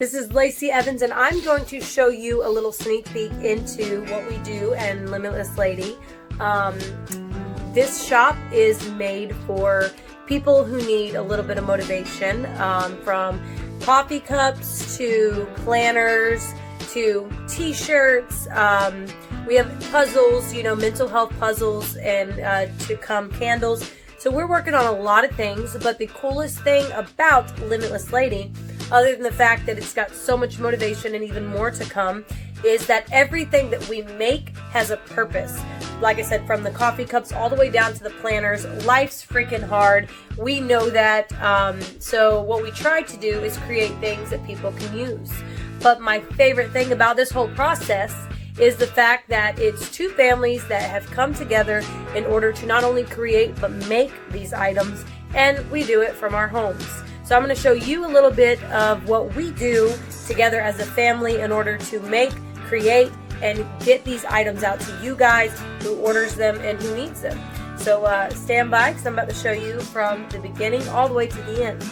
This is Lacey Evans, and I'm going to show you a little sneak peek into what we do and Limitless Lady. This shop is made for people who need a little bit of motivation, from coffee cups to planners to t-shirts. We have puzzles, mental health puzzles, and to come candles. So we're working on a lot of things, but the coolest thing about Limitless Lady, other than the fact that it's got so much motivation and even more to come, is that everything that we make has a purpose. Like I said, from the coffee cups all the way down to the planners, life's freaking hard. We know that. So what we try to do is create things that people can use. But my favorite thing about this whole process is the fact that it's two families that have come together in order to not only create but make these items, and we do it from our homes. So I'm going to show you a little bit of what we do together as a family in order to make, create, and get these items out to you guys who orders them and who needs them. So stand by, because I'm about to show you from the beginning all the way to the end.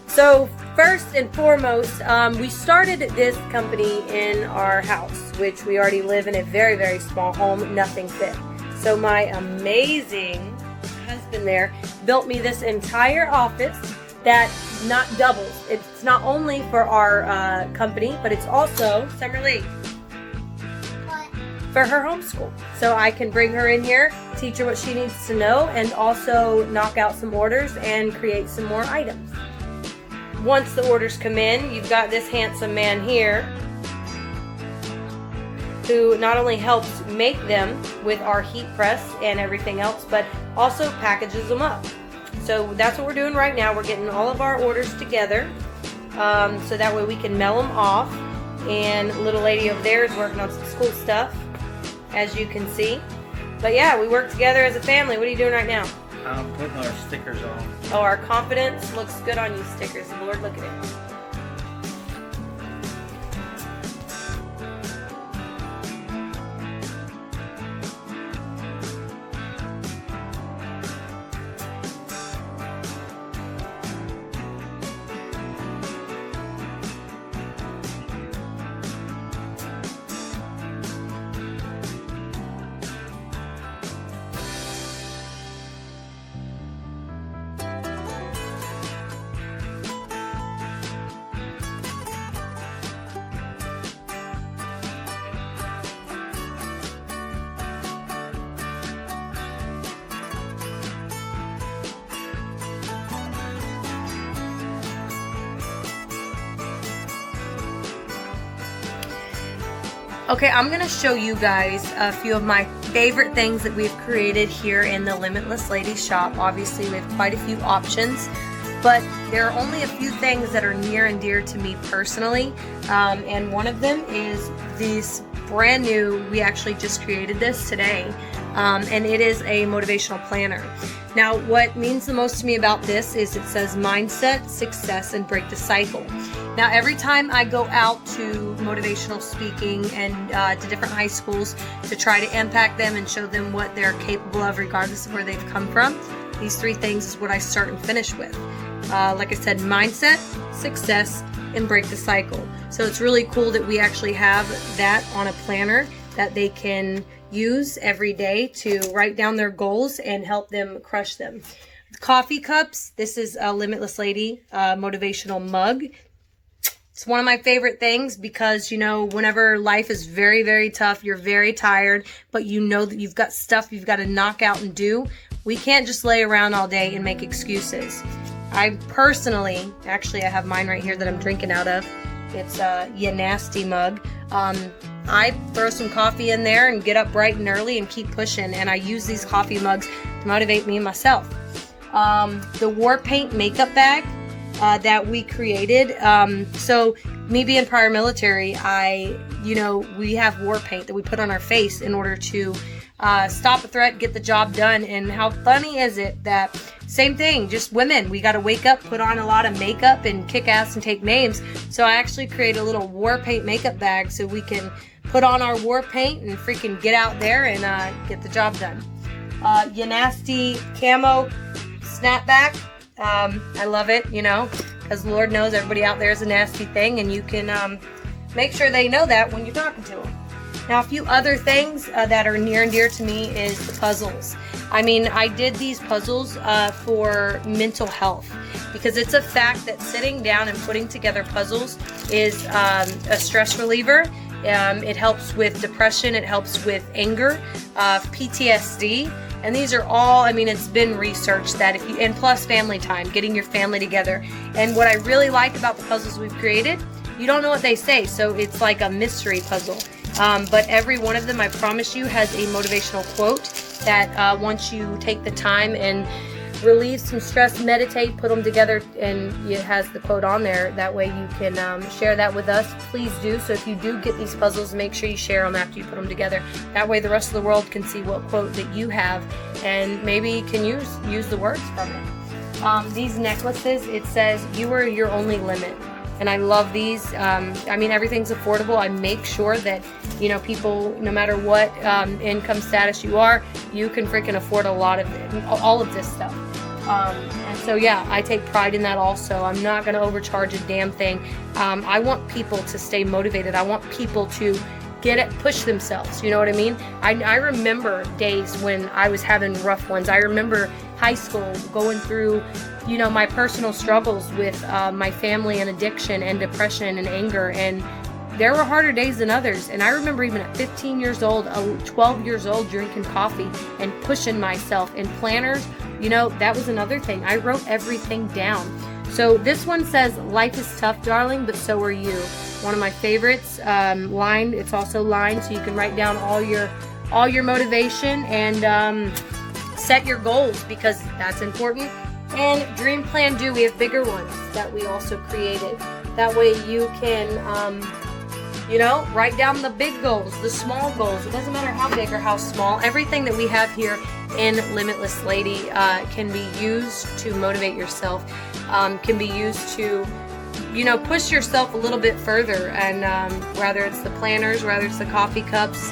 So first and foremost, we started this company in our house, which we already live in a very, very small home, nothing fit. So my amazing husband there built me this entire office that not doubles. It's not only for our company, but it's also, Summer Lee, for her homeschool. So I can bring her in here, teach her what she needs to know, and also knock out some orders and create some more items. Once the orders come in, you've got this handsome man here who not only helps make them with our heat press and everything else, but also packages them up. So that's what we're doing right now. We're getting all of our orders together, so that way we can mail them off. And little lady over there is working on some school stuff, as you can see. But yeah, we work together as a family. What are you doing right now? I'm putting our stickers on. Oh, our confidence looks good on you stickers. Lord, look at it. Okay, I'm going to show you guys a few of my favorite things that we've created here in the Limitless Lady shop. Obviously, we have quite a few options, but there are only a few things that are near and dear to me personally, and one of them is this brand new, we actually just created this today, and it is a motivational planner. Now, what means the most to me about this is it says mindset, success, and break the cycle. Now, every time I go out to motivational speaking and to different high schools to try to impact them and show them what they're capable of regardless of where they've come from, these three things is what I start and finish with. Like I said, mindset, success, and break the cycle. So it's really cool that we actually have that on a planner that they can use every day to write down their goals and help them crush them. Coffee cups, this is a Limitless Lady motivational mug. It's one of my favorite things because, whenever life is very, very tough, you're very tired, but you know that you've got stuff you've got to knock out and do. We can't just lay around all day and make excuses. I personally, actually I have mine right here that I'm drinking out of. It's a Ya Nasty mug. I throw some coffee in there and get up bright and early and keep pushing, and I use these coffee mugs to motivate me and myself. The Warpaint Makeup Bag that we created. So me being prior military, we have war paint that we put on our face in order to stop a threat, get the job done. And how funny is it that same thing, just women, we got to wake up, put on a lot of makeup and kick ass and take names. So I actually created a little war paint makeup bag so we can put on our war paint and freaking get out there and get the job done. Ya Nasty camo snapback. I love it, because because Lord knows everybody out there is a nasty thing, and you can make sure they know that when you're talking to them. Now, a few other things that are near and dear to me is the puzzles. I mean, I did these puzzles for mental health, because it's a fact that sitting down and putting together puzzles is a stress reliever. It helps with depression, it helps with anger, PTSD, and these are all, I mean, it's been researched that if you, and plus family time, getting your family together. And what I really like about the puzzles we've created, you don't know what they say, so it's like a mystery puzzle. But every one of them, I promise you, has a motivational quote that once you take the time and relieve some stress, meditate, put them together, and it has the quote on there. That way you can share that with us. Please do. So if you do get these puzzles, make sure you share them after you put them together. That way the rest of the world can see what quote that you have and maybe can use the words from it. These necklaces, it says, "You are your only limit." And I love these. I mean, everything's affordable. I make sure that, you know, people, no matter what income status you are, you can freaking afford a lot of it, all of this stuff. And so, yeah, I take pride in that also. I'm not going to overcharge a damn thing. I want people to stay motivated. I want people to get it, push themselves. You know what I mean? I remember days when I was having rough ones. I remember high school going through, you know, my personal struggles with my family and addiction and depression and anger, and there were harder days than others. And I remember even at 15 years old, 12 years old, drinking coffee and pushing myself in planners. You know, that was another thing. I wrote everything down. So this one says, "Life is tough, darling, but so are you." One of my favorites, lined. It's also lined, so you can write down all your motivation and set your goals, because that's important. And dream, plan, do. We have bigger ones that we also created. That way you can, you know, write down the big goals, the small goals. It doesn't matter how big or how small. Everything that we have here in Limitless Lady can be used to motivate yourself, can be used to, you know, push yourself a little bit further. And whether it's the planners, whether it's the coffee cups,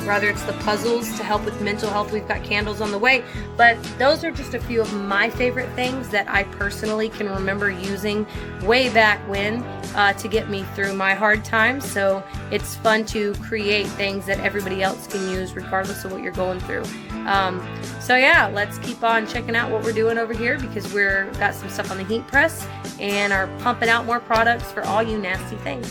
whether it's the puzzles to help with mental health, we've got candles on the way. But those are just a few of my favorite things that I personally can remember using way back when to get me through my hard times. So it's fun to create things that everybody else can use regardless of what you're going through. So yeah, let's keep on checking out what we're doing over here, because we're got some stuff on the heat press and are pumping out more products for all you nasty things.